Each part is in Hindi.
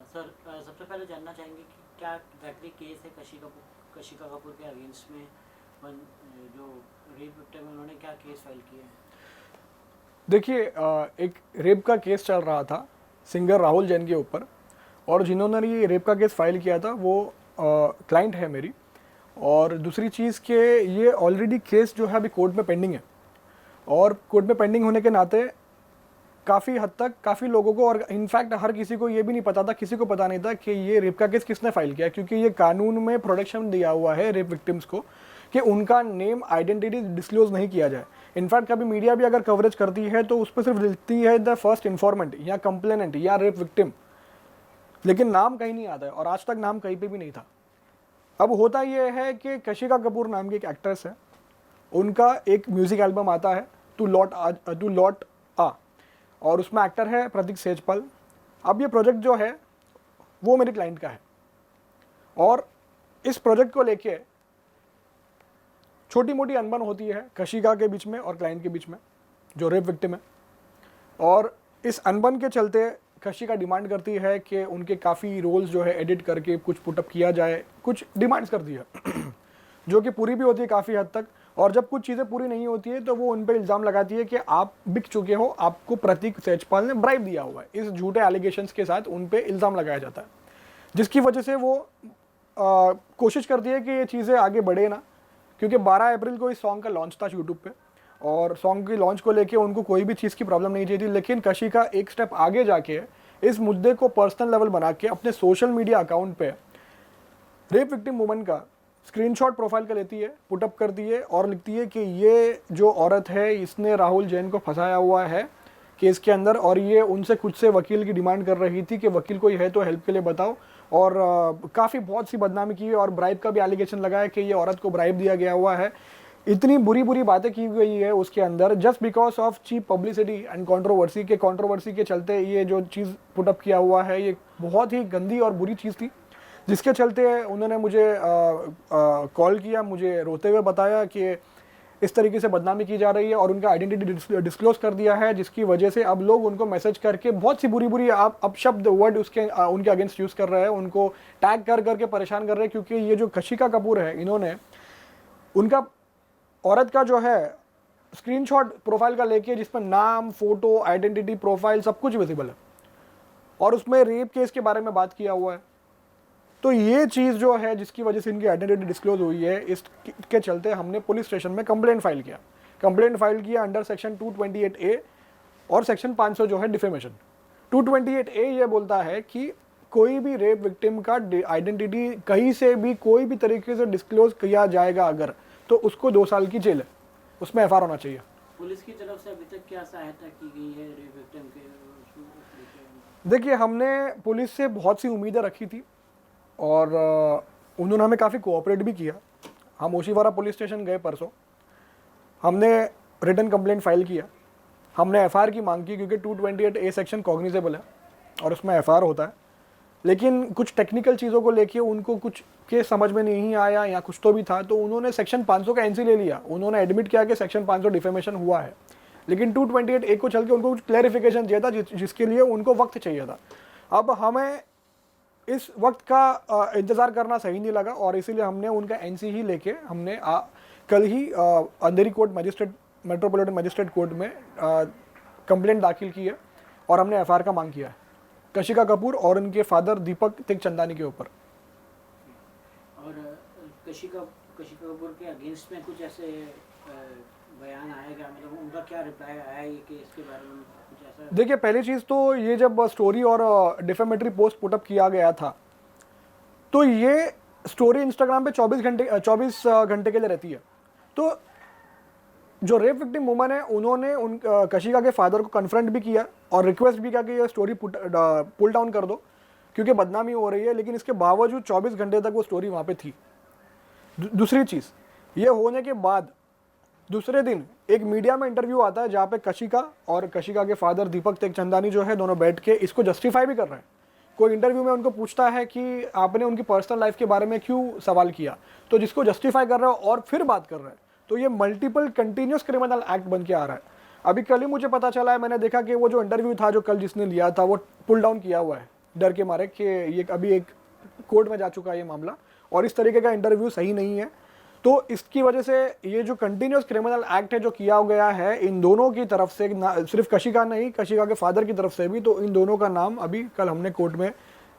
सर सबसे पहले जानना चाहेंगे कि क्या एग्जैक्टली केस है कशिका कपूर के अगेंस्ट में जो रेप विक्टिम है उन्होंने क्या केस फाइल किया है? देखिए, एक रेप का केस चल रहा था सिंगर राहुल जैन के ऊपर, और जिन्होंने ये रेप का केस फाइल किया था वो क्लाइंट है मेरी। और दूसरी चीज़ के ये ऑलरेडी केस जो है अभी कोर्ट में पेंडिंग है, और कोर्ट में पेंडिंग होने के नाते काफ़ी हद तक काफ़ी लोगों को, और इनफैक्ट हर किसी को ये भी नहीं पता था, किसी को पता नहीं था कि ये रेप का केस किसने फाइल किया, क्योंकि ये कानून में प्रोटेक्शन दिया हुआ है रेप विक्टिम्स को कि उनका नेम आइडेंटिटी डिस्क्लोज नहीं किया जाए। इनफैक्ट कभी मीडिया भी अगर कवरेज करती है तो उस पर सिर्फ लिखती है द फर्स्ट इन्फॉर्मेंट या कंप्लेनेंट या रेप विक्टिम, लेकिन नाम कहीं नहीं आता है, और आज तक नाम कहीं पे भी नहीं था। अब होता यह है कि कशिका कपूर नाम की एक एक्ट्रेस है, उनका एक म्यूजिक एल्बम आता है टू लॉट आ, और उसमें एक्टर है प्रतीक सेजपाल। अब ये प्रोजेक्ट जो है वो मेरे क्लाइंट का है, और इस प्रोजेक्ट को लेके छोटी मोटी अनबन होती है कशिका के बीच में और क्लाइंट के बीच में, जो रेप विक्टिम है। और इस अनबन के चलते कशिका डिमांड करती है कि उनके काफ़ी रोल्स जो है एडिट करके कुछ पुटअप किया जाए, कुछ डिमांड्स करती है जो कि पूरी भी होती है काफ़ी हद तक। और जब कुछ चीज़ें पूरी नहीं होती है तो वो उन पर इल्ज़ाम लगाती है कि आप बिक चुके हो, आपको प्रतीक सेजपाल ने ब्राइब दिया हुआ है। इस झूठे एलिगेशंस के साथ उन पर इल्ज़ाम लगाया जाता है, जिसकी वजह से वो कोशिश करती है कि ये चीज़ें आगे बढ़े ना, क्योंकि 12 अप्रैल को इस सॉन्ग का लॉन्च था यूट्यूब पे, और सॉन्ग की लॉन्च को लेके उनको कोई भी चीज़ की प्रॉब्लम नहीं चाहिए थी। लेकिन कशिका एक स्टेप आगे जाके इस मुद्दे को पर्सनल लेवल बना के अपने सोशल मीडिया अकाउंट पे रेप विक्टिम वुमन का स्क्रीनशॉट प्रोफाइल का लेती है, पुटअप करती है, और लिखती है कि ये जो औरत है इसने राहुल जैन को फंसाया हुआ है केस के अंदर, और ये उनसे कुछ से वकील की डिमांड कर रही थी कि वकील कोई है तो हेल्प के लिए बताओ। और काफ़ी बहुत सी बदनामी की है, और ब्राइब का भी एलिगेशन लगाया कि ये औरत को ब्राइब दिया गया हुआ है। इतनी बुरी बुरी बातें की गई है उसके अंदर, just because of cheap publicity and controversy के चलते ये जो चीज़ पुटअप किया हुआ है ये बहुत ही गंदी और बुरी चीज़ थी, जिसके चलते उन्होंने मुझे कॉल किया, मुझे रोते हुए बताया कि इस तरीके से बदनामी की जा रही है, और उनका आइडेंटिटी डिस्क्लोज कर दिया है, जिसकी वजह से अब लोग उनको मैसेज करके बहुत सी बुरी बुरी अपशब्द वर्ड उनके अगेंस्ट यूज़ कर रहे हैं, उनको टैग कर करके परेशान कर रहे हैं। क्योंकि ये जो कशिका कपूर है, इन्होंने उनका औरत का जो है स्क्रीनशॉट प्रोफाइल का लेके, जिसमें नाम, फोटो, आइडेंटिटी, प्रोफाइल सब कुछ विजिबल है, और उसमें रेप केस के बारे में बात किया हुआ है। तो ये चीज़ जो है जिसकी वजह से इनकी आइडेंटिटी डिस्क्लोज हुई है, इसके चलते हमने पुलिस स्टेशन में कंप्लेंट फाइल किया अंडर सेक्शन 228A और सेक्शन 500 जो है डिफेमेशन। 228A ये बोलता है कि कोई भी रेप विक्टिम का आइडेंटिटी कहीं से भी कोई भी तरीके से डिस्क्लोज किया जाएगा अगर, तो उसको 2 साल की जेल है, उसमें FIR होना चाहिए। पुलिस की तरफ से अभी तक क्या सहायता की गई है रेप विक्टिम के? देखिए, हमने पुलिस से बहुत सी उम्मीदें रखी थी, और उन्होंने हमें काफ़ी कोऑपरेट भी किया। हम ओशीवारा पुलिस स्टेशन गए परसों, हमने रिटन कंप्लेंट फाइल किया, हमने FIR की मांग की, क्योंकि 228A सेक्शन कॉग्निजेबल है और उसमें FIR होता है। लेकिन कुछ टेक्निकल चीज़ों को लेके उनको कुछ केस समझ में नहीं आया या कुछ तो भी था, तो उन्होंने सेक्शन 500 का NC ले लिया। उन्होंने एडमिट किया कि सेक्शन 500 डिफेमेशन हुआ है, लेकिन 228A को चल के उनको कुछ क्लैरिफिकेशन चाहिए था, जिसके लिए उनको वक्त चाहिए था। अब हमें इस वक्त का इंतज़ार करना सही नहीं लगा, और इसीलिए हमने उनका NC ही लेके हमने कल ही अंधेरी कोर्ट मेट्रोपॉलिटन मजिस्ट्रेट कोर्ट में कंप्लेंट दाखिल की है, और हमने FIR का मांग किया है कशिका कपूर और उनके फादर दीपक तिगचंदानी के ऊपर। और कशिका कपूर के अगेंस्ट में कुछ ऐसे बयान आएगा, मतलब उनका क्या रिप्लाई आया ये केस के बारे में कुछ ऐसा? देखिए, पहली चीज़ तो ये जब स्टोरी और डिफेमेटरी पोस्ट पुटअप किया गया था, तो ये स्टोरी इंस्टाग्राम पे 24 घंटे के लिए रहती है। तो जो रेप विक्टिम वुमन है, उन्होंने कशिका के फादर को कन्फ्रंट भी किया और रिक्वेस्ट भी किया कि ये स्टोरी पुल डाउन कर दो, क्योंकि बदनामी हो रही है। लेकिन इसके बावजूद 24 घंटे तक वो स्टोरी वहाँ पे थी। दूसरी चीज़, ये होने के बाद दूसरे दिन एक मीडिया में इंटरव्यू आता है, जहाँ पे कशिका और कशिका के फादर दीपक तिगचंदानी जो है दोनों बैठ के इसको जस्टिफाई भी कर रहे हैं। कोई इंटरव्यू में उनको पूछता है कि आपने उनकी पर्सनल लाइफ के बारे में क्यों सवाल किया, तो जिसको जस्टिफाई कर रहे हो और फिर बात कर रहे हैं। तो ये मल्टीपल कंटिन्यूस क्रिमिनल एक्ट बन के आ रहा है। अभी कल ही मुझे पता चला है, मैंने देखा कि वो जो इंटरव्यू था जो कल जिसने लिया था वो पुल डाउन किया हुआ है, डर के मारे कि ये अभी एक कोर्ट में जा चुका है ये मामला और इस तरीके का इंटरव्यू सही नहीं है। तो इसकी वजह से ये जो कंटिन्यूस क्रिमिनल एक्ट है जो किया गया है इन दोनों की तरफ से, सिर्फ कशिका नहीं, कशिका के फादर की तरफ से भी, तो इन दोनों का नाम अभी कल हमने कोर्ट में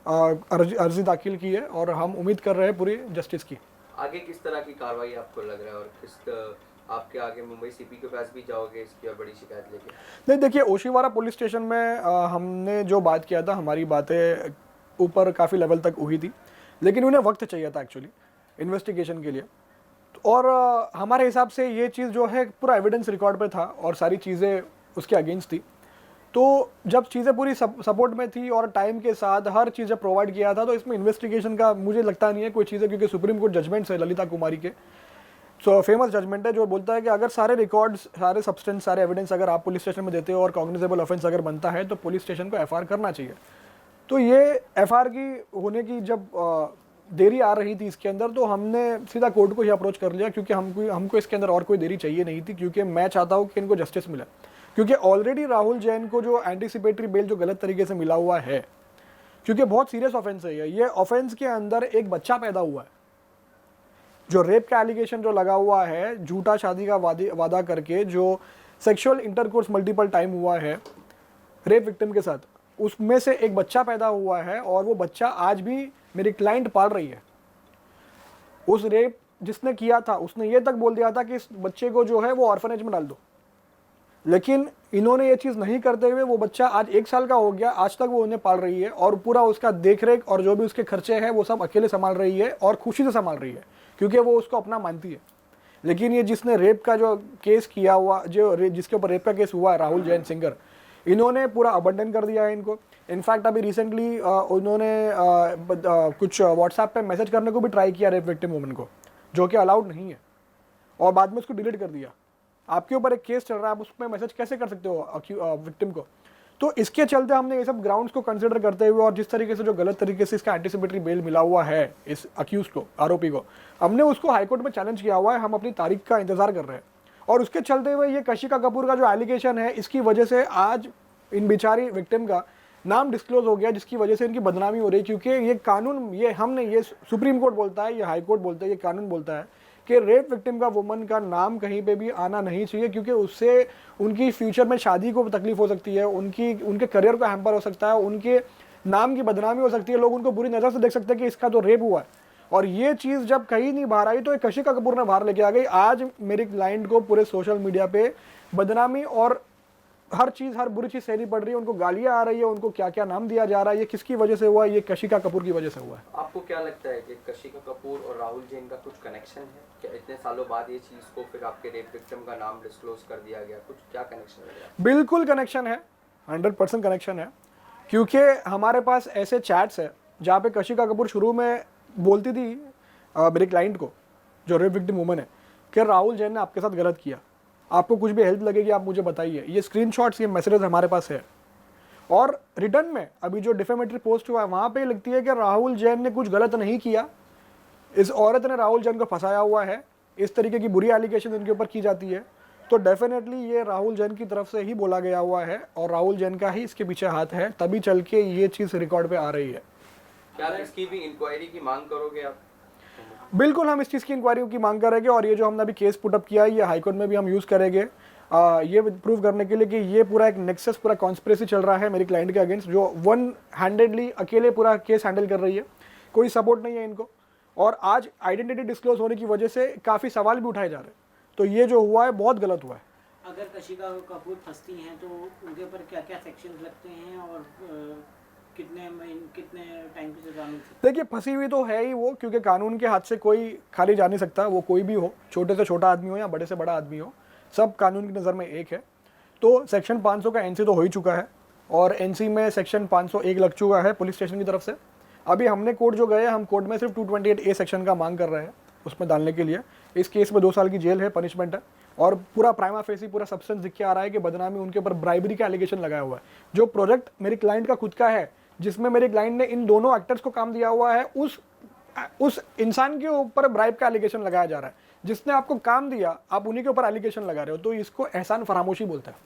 अर्जी दाखिल की है और हम उम्मीद कर रहे हैं पूरी जस्टिस की। आगे किस तरह की कार्रवाई आपको लग रहा है और आपके आगे मुंबई सीपी के पास भी जाओगे इसकी और बड़ी शिकायत लेके? नहीं, देखिए ओशिवारा पुलिस स्टेशन में हमने जो बात किया था, हमारी बातें ऊपर काफ़ी लेवल तक हुई थी, लेकिन उन्हें वक्त चाहिए था एक्चुअली इन्वेस्टिगेशन के लिए। और हमारे हिसाब से ये चीज़ जो है पूरा एविडेंस रिकॉर्ड पे था और सारी चीज़ें उसके अगेंस्ट थी। तो जब चीज़ें पूरी सपोर्ट में थी और टाइम के साथ हर चीज़ें प्रोवाइड किया था, तो इसमें इन्वेस्टिगेशन का मुझे लगता नहीं है कोई चीज़ है, क्योंकि सुप्रीम कोर्ट जजमेंट्स है ललिता कुमारी के, सो फेमस जजमेंट है जो बोलता है कि अगर सारे रिकॉर्ड्स, सारे सब्सटेंस, सारे एविडेंस अगर आप पुलिस स्टेशन में देते हो और कॉग्निजेबल ऑफेंस अगर बनता है तो पुलिस स्टेशन को एफआईआर करना चाहिए। तो ये एफआईआर की होने की जब देरी आ रही थी इसके अंदर, तो हमने सीधा कोर्ट को ही अप्रोच कर लिया, क्योंकि हमको इसके अंदर और कोई देरी चाहिए नहीं थी, क्योंकि मैं चाहता हूँ कि इनको जस्टिस मिले। क्योंकि ऑलरेडी राहुल जैन को जो एंटीसिपेटरी बेल जो गलत तरीके से मिला हुआ है, क्योंकि बहुत सीरियस ऑफेंस है ये ऑफेंस के अंदर एक बच्चा पैदा हुआ है, जो रेप का एलिगेशन जो लगा हुआ है, झूठा शादी का वादा करके जो सेक्सुअल इंटरकोर्स मल्टीपल टाइम हुआ है रेप विक्टिम के साथ, उसमें से एक बच्चा पैदा हुआ है और वो बच्चा आज भी मेरी क्लाइंट पाल रही है। उस रेप जिसने किया था उसने ये तक बोल दिया था कि इस बच्चे को जो है वो ऑर्फनेज में डाल दो, लेकिन इन्होंने ये चीज़ नहीं करते हुए वो बच्चा आज 1 साल का हो गया, आज तक वो उन्हें पाल रही है और पूरा उसका देखरेख और जो भी उसके खर्चे हैं वो सब अकेले संभाल रही है और खुशी से संभाल रही है, क्योंकि वो उसको अपना मानती है। लेकिन ये जिसने रेप का जो केस किया हुआ, जिसके ऊपर रेप का केस हुआ है, राहुल जैन सिंगर, इन्होंने पूरा अबंडन कर दिया है इनको। इनफैक्ट अभी रिसेंटली उन्होंने कुछ व्हाट्सएप पे मैसेज करने को भी ट्राई किया रेप विक्टिम वुमन को, जो कि अलाउड नहीं है, और बाद में उसको डिलीट कर दिया। आपके ऊपर एक केस चल रहा है, आप उसमें मैसेज कैसे कर सकते हो विक्टिम को? तो इसके चलते हमने ये सब ग्राउंड्स को कंसिडर करते हुए और जिस तरीके से जो गलत तरीके से इसका एंटीसिपेटरी बेल मिला हुआ है इस अक्यूज को, आरोपी को, हमने उसको हाईकोर्ट में चैलेंज किया हुआ है। हम अपनी तारीख का इंतजार कर रहे हैं और उसके चलते हुए ये कशिका कपूर का जो एलिगेशन है, इसकी वजह से आज इन बेचारी विक्टिम का नाम डिस्क्लोज हो गया, जिसकी वजह से इनकी बदनामी हो रही, क्योंकि ये कानून, ये सुप्रीम कोर्ट बोलता है, ये हाई कोर्ट बोलता है, ये कानून बोलता है कि रेप विक्टिम का वुमन का नाम कहीं पे भी आना नहीं चाहिए, क्योंकि उससे उनकी फ्यूचर में शादी को तकलीफ हो सकती है, उनके करियर को हैम्पर हो सकता है, उनके नाम की बदनामी हो सकती है, लोग उनको बुरी नज़र से देख सकते हैं कि इसका तो रेप हुआ है। और ये चीज़ जब कहीं नहीं बाहर आई तो एक कशिका कपूर ने बाहर लेके आ गई। आज मेरी क्लाइंट को पूरे सोशल मीडिया पे बदनामी और हर चीज़, हर बुरी चीज़ सहनी पड़ रही है, उनको गालियाँ आ रही है, उनको क्या क्या नाम दिया जा रहा है। ये किसकी वजह से हुआ है? ये कशिका कपूर की वजह से हुआ है। आपको क्या लगता है कि कशिका कपूर और राहुल जैन का कुछ कनेक्शन है क्या? इतने सालों बाद ये चीज़ को फिर आपके रेप विक्टिम का नाम डिस्क्लोज कर दिया गया, कुछ क्या कनेक्शन है? बिल्कुल कनेक्शन है, 100% कनेक्शन है, क्योंकि हमारे पास ऐसे चैट्स है जहाँ पे कशिका कपूर शुरू में बोलती थी मेरे क्लाइंट को, जो रेप विक्टिम वुमन है, कि राहुल जैन ने आपके साथ गलत किया, आपको कुछ भी हेल्प लगेगी आप मुझे बताइए। ये स्क्रीनशॉट्स, ये मैसेजेस हमारे पास है। और रिटर्न में अभी जो डिफेमेटरी पोस्ट हुआ है वहाँ पे लिखती है कि राहुल जैन ने कुछ गलत नहीं किया, इस औरत ने राहुल जैन को फंसाया हुआ है, इस तरीके की बुरी एलिगेशन इनके ऊपर की जाती है। तो डेफिनेटली ये राहुल जैन की तरफ से ही बोला गया हुआ है और राहुल जैन का ही इसके पीछे हाथ है, तभी चल के ये चीज़ रिकॉर्ड पे आ रही है। क्या इसकी भी इंक्वायरी की मांग करोगे आप? बिल्कुल, हम इस चीज़ की इंक्वायरी की मांग करेंगे और ये जो हमने अभी केस पुटअप किया है ये हाईकोर्ट में भी हम यूज़ करेंगे, ये प्रूव करने के लिए कि ये पूरा एक नेक्सस, पूरा कॉन्स्पिरेसी चल रहा है मेरी क्लाइंट के अगेंस्ट, जो वन हैंडेडली अकेले पूरा केस हैंडल कर रही है, कोई सपोर्ट नहीं है इनको। और आज आइडेंटिटी डिस्क्लोज होने की वजह से काफ़ी सवाल भी उठाए जा रहे हैं, तो ये जो हुआ है बहुत गलत हुआ है। अगर कशिका कपूर फंसती हैं तो उनके ऊपर क्या क्या सेक्शंस लगते हैं और कितने टाइम की सजा मिल सकती है? देखिए, फंसी हुई तो है ही वो, क्योंकि कानून के हाथ से कोई खाली जा नहीं सकता, वो कोई भी हो, छोटे से छोटा आदमी हो या बड़े से बड़ा आदमी हो, सब कानून की नज़र में एक है। तो सेक्शन 500 का एनसी तो हो ही चुका है और एनसी में सेक्शन 501 लग चुका है पुलिस स्टेशन की तरफ से। अभी हमने कोर्ट जो गए, हम कोर्ट में सिर्फ 228A सेक्शन का मांग कर रहे हैं उसमें डालने के लिए। इस केस में 2 साल की जेल है, पनिशमेंट है, और पूरा प्राइमा फेसी पूरा सब्सटेंस दिख के आ रहा है कि बदनामी, उनके ऊपर ब्राइबरी का एलिगेशन लगाया हुआ है। जो प्रोजेक्ट मेरी क्लाइंट का खुद का है, जिसमें मेरी क्लाइंट ने इन दोनों एक्टर्स को काम दिया हुआ है, उस इंसान के ऊपर ब्राइब का एलिगेशन लगाया जा रहा है। जिसने आपको काम दिया, आप उन्हीं के ऊपर एलिगेशन लगा रहे हो, तो इसको एहसान फरामोशी बोलता है।